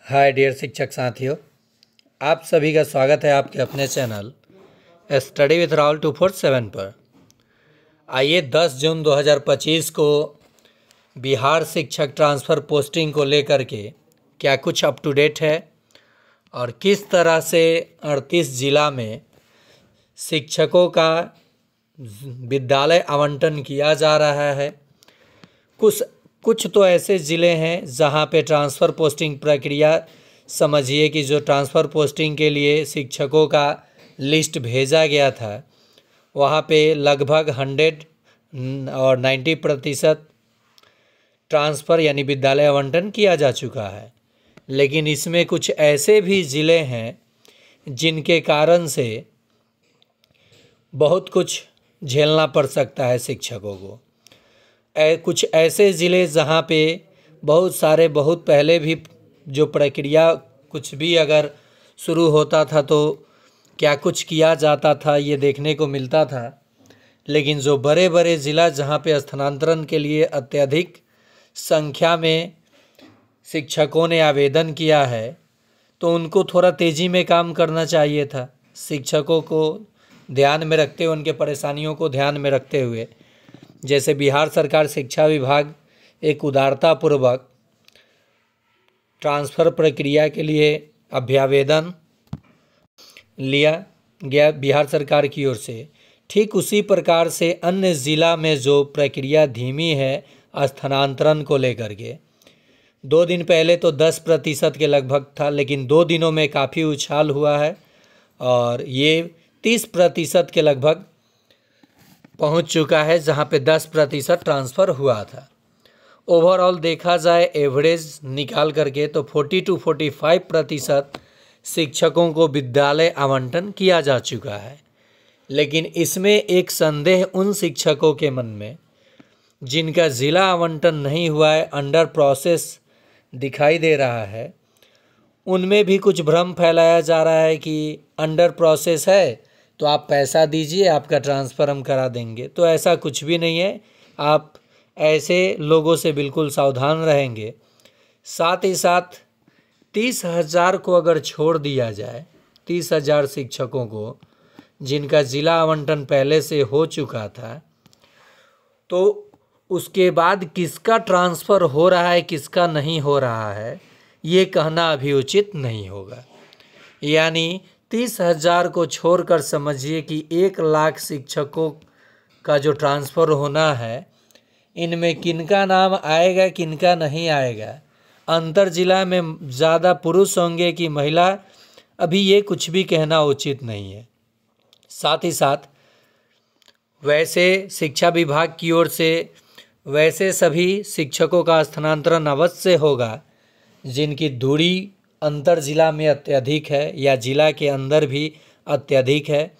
Hi dear शिक्षक साथियों, आप सभी का स्वागत है आपके अपने चैनल स्टडी विथ राहुल 247 पर। आइए 10 जून 2025 को बिहार शिक्षक ट्रांसफ़र पोस्टिंग को लेकर के क्या कुछ अप टू डेट है और किस तरह से 38 ज़िला में शिक्षकों का विद्यालय आवंटन किया जा रहा है। कुछ तो ऐसे ज़िले हैं जहां पे ट्रांसफ़र पोस्टिंग प्रक्रिया समझिए कि जो ट्रांसफ़र पोस्टिंग के लिए शिक्षकों का लिस्ट भेजा गया था वहां पे लगभग 100 और 90% ट्रांसफ़र यानी विद्यालय आवंटन किया जा चुका है। लेकिन इसमें कुछ ऐसे भी ज़िले हैं जिनके कारण से बहुत कुछ झेलना पड़ सकता है शिक्षकों को। कुछ ऐसे ज़िले जहाँ पे बहुत पहले भी जो प्रक्रिया कुछ भी अगर शुरू होता था तो क्या कुछ किया जाता था ये देखने को मिलता था। लेकिन जो बड़े बड़े ज़िला जहाँ पे स्थानांतरण के लिए अत्यधिक संख्या में शिक्षकों ने आवेदन किया है तो उनको थोड़ा तेज़ी में काम करना चाहिए था। शिक्षकों को ध्यान में रखते हुए, उनके परेशानियों को ध्यान में रखते हुए, जैसे बिहार सरकार शिक्षा विभाग एक उदारतापूर्वक ट्रांसफ़र प्रक्रिया के लिए अभ्यावेदन लिया गया बिहार सरकार की ओर से, ठीक उसी प्रकार से अन्य ज़िला में जो प्रक्रिया धीमी है स्थानांतरण को लेकर के 2 दिन पहले तो 10% के लगभग था, लेकिन 2 दिनों में काफ़ी उछाल हुआ है और ये 30% के लगभग पहुंच चुका है, जहां पे 10% ट्रांसफ़र हुआ था। ओवरऑल देखा जाए एवरेज निकाल करके तो 40 to 45% शिक्षकों को विद्यालय आवंटन किया जा चुका है। लेकिन इसमें एक संदेह उन शिक्षकों के मन में जिनका ज़िला आवंटन नहीं हुआ है, अंडर प्रोसेस दिखाई दे रहा है, उनमें भी कुछ भ्रम फैलाया जा रहा है कि अंडर प्रोसेस है तो आप पैसा दीजिए, आपका ट्रांसफ़र हम करा देंगे। तो ऐसा कुछ भी नहीं है। आप ऐसे लोगों से बिल्कुल सावधान रहेंगे। साथ ही साथ 30,000 को अगर छोड़ दिया जाए, 30,000 शिक्षकों को जिनका ज़िला आवंटन पहले से हो चुका था, तो उसके बाद किसका ट्रांसफ़र हो रहा है किसका नहीं हो रहा है ये कहना अभी उचित नहीं होगा। यानी 30,000 को छोड़कर समझिए कि 1 लाख शिक्षकों का जो ट्रांसफ़र होना है, इनमें किनका नाम आएगा किनका नहीं आएगा, अंतर जिला में ज़्यादा पुरुष होंगे कि महिला, अभी ये कुछ भी कहना उचित नहीं है। साथ ही साथ वैसे शिक्षा विभाग की ओर से वैसे सभी शिक्षकों का स्थानांतरण अवश्य होगा जिनकी दूरी अंतर ज़िला में अत्यधिक है या ज़िला के अंदर भी अत्यधिक है।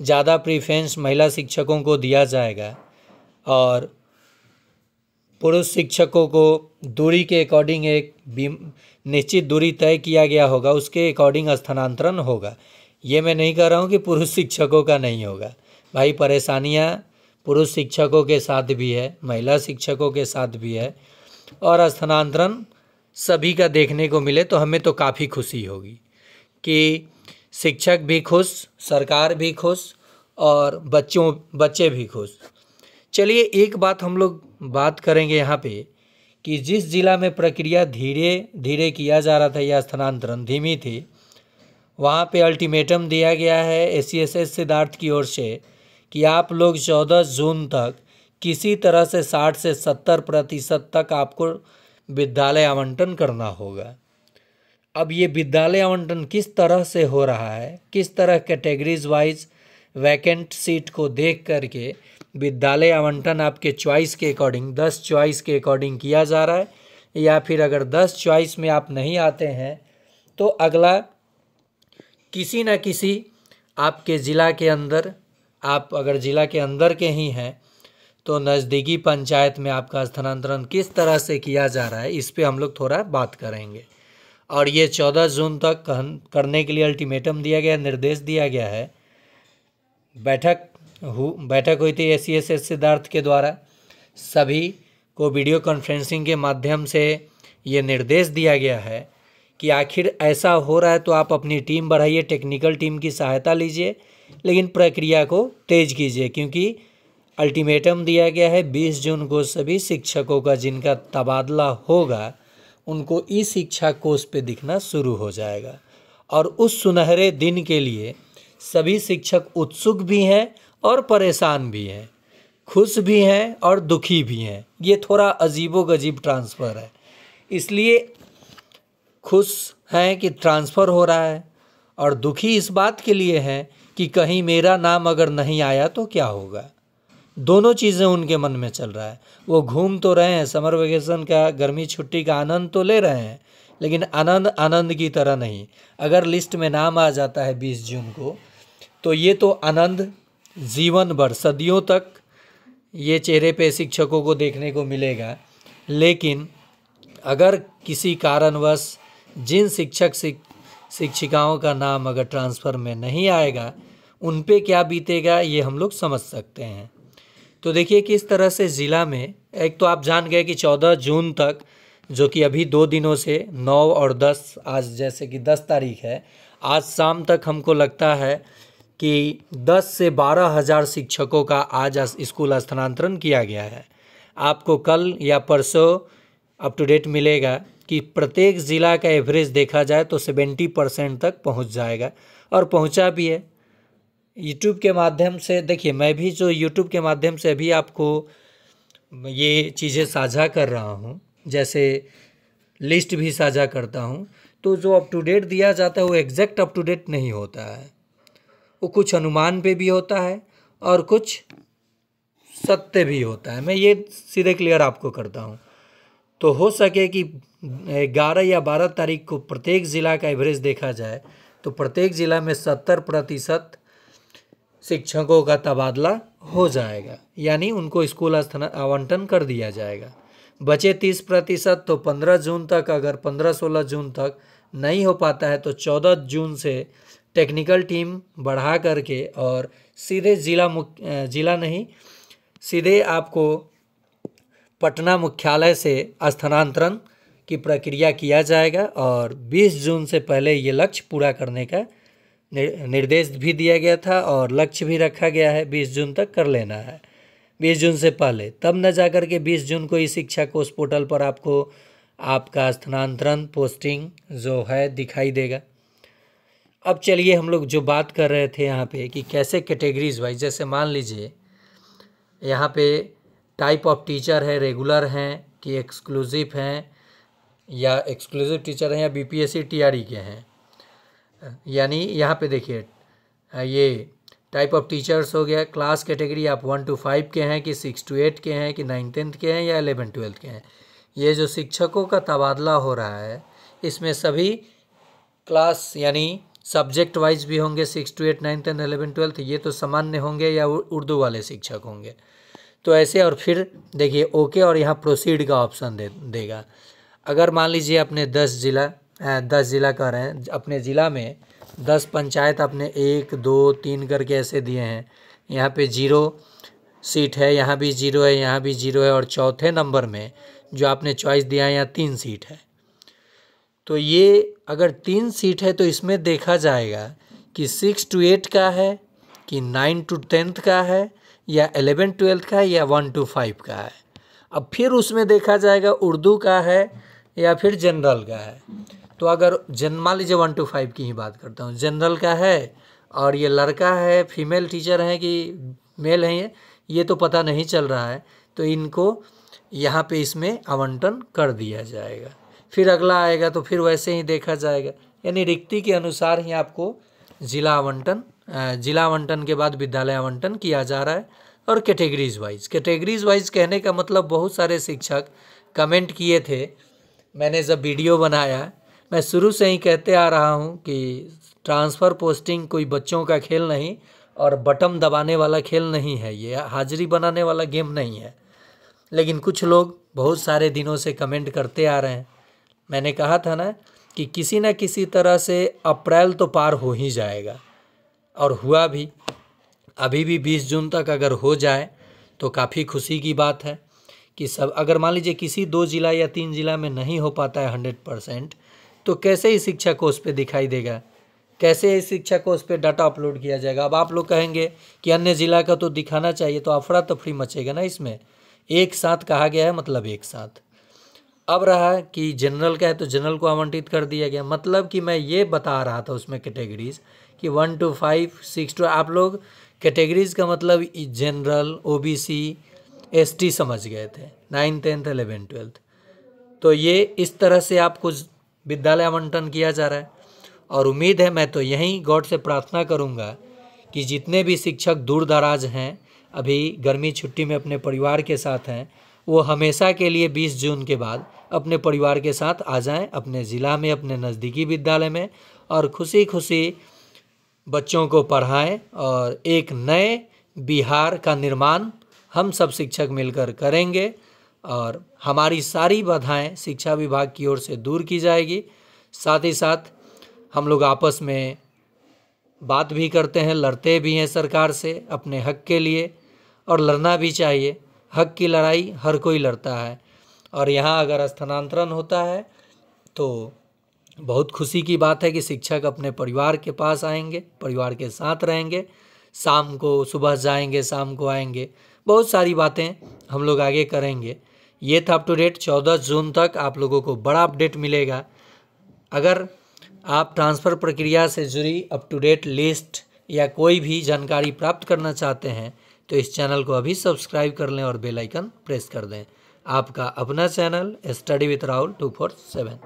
ज़्यादा प्रीफरेंस महिला शिक्षकों को दिया जाएगा और पुरुष शिक्षकों को दूरी के अकॉर्डिंग एक निश्चित दूरी तय किया गया होगा, उसके अकॉर्डिंग स्थानांतरण होगा। ये मैं नहीं कह रहा हूँ कि पुरुष शिक्षकों का नहीं होगा। भाई, परेशानियाँ पुरुष शिक्षकों के साथ भी है, महिला शिक्षकों के साथ भी है, और स्थानांतरण सभी का देखने को मिले तो हमें तो काफ़ी खुशी होगी कि शिक्षक भी खुश, सरकार भी खुश और बच्चे भी खुश। चलिए एक बात हम लोग बात करेंगे यहाँ पे कि जिस ज़िला में प्रक्रिया धीरे धीरे किया जा रहा था या स्थानांतरण धीमी थी, वहाँ पे अल्टीमेटम दिया गया है SCSS सिद्धार्थ की ओर से कि आप लोग 14 जून तक किसी तरह से 60 से 70% तक आपको विद्यालय आवंटन करना होगा। अब ये विद्यालय आवंटन किस तरह से हो रहा है, किस तरह कैटेगरीज वाइज वैकेंट सीट को देख करके विद्यालय आवंटन आपके चॉइस के अकॉर्डिंग 10 चॉइस के अकॉर्डिंग किया जा रहा है, या फिर अगर 10 चॉइस में आप नहीं आते हैं तो अगला किसी न किसी आपके ज़िला के अंदर, आप अगर ज़िला के अंदर के ही हैं तो नज़दीकी पंचायत में आपका स्थानांतरण किस तरह से किया जा रहा है, इस पे हम लोग थोड़ा बात करेंगे। और ये 14 जून तक करने के लिए अल्टीमेटम दिया गया, निर्देश दिया गया है। बैठक हुई थी SCSS सिद्धार्थ के द्वारा, सभी को वीडियो कॉन्फ्रेंसिंग के माध्यम से ये निर्देश दिया गया है कि आखिर ऐसा हो रहा है तो आप अपनी टीम बढ़ाइए, टेक्निकल टीम की सहायता लीजिए, लेकिन प्रक्रिया को तेज कीजिए, क्योंकि अल्टीमेटम दिया गया है 20 जून को सभी शिक्षकों का जिनका तबादला होगा उनको ई शिक्षा कोष पे दिखना शुरू हो जाएगा। और उस सुनहरे दिन के लिए सभी शिक्षक उत्सुक भी हैं और परेशान भी हैं, खुश भी हैं और दुखी भी हैं। ये थोड़ा अजीबोगरीब ट्रांसफ़र है, इसलिए खुश हैं कि ट्रांसफ़र हो रहा है और दुखी इस बात के लिए हैं कि कहीं मेरा नाम अगर नहीं आया तो क्या होगा। दोनों चीज़ें उनके मन में चल रहा है। वो घूम तो रहे हैं, समर वेकेशन का, गर्मी छुट्टी का आनंद तो ले रहे हैं, लेकिन आनंद की तरह नहीं। अगर लिस्ट में नाम आ जाता है 20 जून को तो ये तो आनंद जीवन भर, सदियों तक ये चेहरे पे शिक्षकों को देखने को मिलेगा। लेकिन अगर किसी कारणवश जिन शिक्षिकाओं का नाम अगर ट्रांसफ़र में नहीं आएगा उन पे क्या बीतेगा ये हम लोग समझ सकते हैं। तो देखिए किस तरह से ज़िला में, एक तो आप जान गए कि 14 जून तक, जो कि अभी 2 दिनों से 9 और 10, आज जैसे कि 10 तारीख है, आज शाम तक हमको लगता है कि 10 से 12 हज़ार शिक्षकों का आज स्कूल स्थानांतरण किया गया है। आपको कल या परसों अप टू डेट मिलेगा कि प्रत्येक ज़िला का एवरेज देखा जाए तो 70% तक पहुंच जाएगा, और पहुंचा भी है। यूट्यूब के माध्यम से देखिए, मैं भी जो यूट्यूब के माध्यम से अभी आपको ये चीज़ें साझा कर रहा हूँ, जैसे लिस्ट भी साझा करता हूँ, तो जो अप टू डेट दिया जाता है वो एग्जैक्ट अप टू डेट नहीं होता है। वो कुछ अनुमान पे भी होता है और कुछ सत्य भी होता है। मैं ये सीधे क्लियर आपको करता हूँ। तो हो सके कि 11 या 12 तारीख को प्रत्येक ज़िला का एवरेज देखा जाए तो प्रत्येक ज़िला में 70% शिक्षकों का तबादला हो जाएगा, यानी उनको स्कूल आवंटन कर दिया जाएगा। बचे 30% तो 15 जून तक, अगर 15-16 जून तक नहीं हो पाता है तो 14 जून से टेक्निकल टीम बढ़ा करके और सीधे ज़िला नहीं, सीधे आपको पटना मुख्यालय से स्थानांतरण की प्रक्रिया किया जाएगा। और 20 जून से पहले ये लक्ष्य पूरा करने का निर्देश भी दिया गया था और लक्ष्य भी रखा गया है, 20 जून तक कर लेना है। 20 जून से पहले, तब न जा कर के 20 जून को ई शिक्षा कोष पोर्टल पर आपको आपका स्थानांतरण पोस्टिंग जो है दिखाई देगा। अब चलिए हम लोग जो बात कर रहे थे यहाँ पे कि कैसे कैटेगरीज वाइज, जैसे मान लीजिए यहाँ पे टाइप ऑफ टीचर है, रेगुलर हैं कि एक्सक्लूसिव हैं, या एक्सक्लूसिव टीचर हैं या बीपीएससी टीआरई के हैं। यानी यहाँ पे देखिए ये टाइप ऑफ टीचर्स हो गया, क्लास कैटेगरी आप 1 to 5 के हैं कि 6 to 8 के हैं कि 9th-10th के हैं या 11th-12th के हैं। ये जो शिक्षकों का तबादला हो रहा है इसमें सभी क्लास यानी सब्जेक्ट वाइज भी होंगे, 6 to 8, 9th, 10th, 11th, 12th, ये तो सामान्य होंगे या उर्दू वाले शिक्षक होंगे। तो ऐसे, और फिर देखिए ओके और यहाँ प्रोसीड का ऑप्शन देगा। अगर मान लीजिए अपने 10 ज़िला कर रहे हैं, अपने ज़िला में 10 पंचायत आपने 1, 2, 3 करके ऐसे दिए हैं, यहाँ पे 0 सीट है, यहाँ भी 0 है, यहाँ भी 0 है, और चौथे नंबर में जो आपने चॉइस दिया है यहाँ 3 सीट है। तो ये अगर 3 सीट है तो इसमें देखा जाएगा कि 6 to 8 का है कि 9 to 10th का है या 11th-12th का है या 1 to 5 का है। अब फिर उसमें देखा जाएगा उर्दू का है या फिर जनरल का है। तो अगर मान लीजिए 1 to 5 की ही बात करता हूँ, जनरल का है और ये लड़का है, फीमेल टीचर है कि मेल है, ये तो पता नहीं चल रहा है, तो इनको यहाँ पे इसमें आवंटन कर दिया जाएगा। फिर अगला आएगा तो फिर वैसे ही देखा जाएगा, यानी रिक्ति के अनुसार ही आपको जिला आवंटन के बाद विद्यालय आवंटन किया जा रहा है। और कैटेगरीज वाइज कहने का मतलब बहुत सारे शिक्षक कमेंट किए थे। मैंने जब वीडियो बनाया, मैं शुरू से ही कहते आ रहा हूँ कि ट्रांसफ़र पोस्टिंग कोई बच्चों का खेल नहीं और बटन दबाने वाला खेल नहीं है, ये हाजिरी बनाने वाला गेम नहीं है। लेकिन कुछ लोग बहुत सारे दिनों से कमेंट करते आ रहे हैं। मैंने कहा था ना कि किसी न किसी तरह से अप्रैल तो पार हो ही जाएगा, और हुआ भी। अभी भी 20 जून तक अगर हो जाए तो काफ़ी खुशी की बात है कि सब, अगर मान लीजिए किसी 2 ज़िला या 3 ज़िला में नहीं हो पाता है 100%, तो कैसे इस शिक्षा कोष पे दिखाई देगा, कैसे इस शिक्षा कोष पे डाटा अपलोड किया जाएगा। अब आप लोग कहेंगे कि अन्य जिला का तो दिखाना चाहिए, तो अफरा तफरी मचेगा ना इसमें। एक साथ कहा गया है, मतलब एक साथ। अब रहा कि जनरल का है तो जनरल को आवंटित कर दिया गया, मतलब कि मैं ये बता रहा था उसमें कैटेगरीज कि 1 to 5, 6 to, आप लोग कैटेगरीज का मतलब जनरल, ओबीसी, एसटी समझ गए थे 9th 10th 11th 12th। तो ये इस तरह से आपको विद्यालय आवंटन किया जा रहा है। और उम्मीद है, मैं तो यहीं गॉड से प्रार्थना करूंगा कि जितने भी शिक्षक दूर दराज हैं, अभी गर्मी छुट्टी में अपने परिवार के साथ हैं, वो हमेशा के लिए 20 जून के बाद अपने परिवार के साथ आ जाएं अपने ज़िला में, अपने नज़दीकी विद्यालय में, और खुशी खुशी बच्चों को पढ़ाएं। और एक नए बिहार का निर्माण हम सब शिक्षक मिलकर करेंगे, और हमारी सारी बाधाएं शिक्षा विभाग की ओर से दूर की जाएगी। साथ ही साथ हम लोग आपस में बात भी करते हैं, लड़ते भी हैं सरकार से अपने हक के लिए, और लड़ना भी चाहिए। हक की लड़ाई हर कोई लड़ता है। और यहाँ अगर स्थानांतरण होता है तो बहुत खुशी की बात है कि शिक्षक अपने परिवार के पास आएंगे, परिवार के साथ रहेंगे, शाम को सुबह जाएंगे, शाम को आएंगे, बहुत सारी बातें हम लोग आगे करेंगे। ये था अप टू डेट। 14 जून तक आप लोगों को बड़ा अपडेट मिलेगा। अगर आप ट्रांसफ़र प्रक्रिया से जुड़ी अप टू डेट लिस्ट या कोई भी जानकारी प्राप्त करना चाहते हैं तो इस चैनल को अभी सब्सक्राइब कर लें और बेल आइकन प्रेस कर दें। आपका अपना चैनल स्टडी विथ राहुल 247।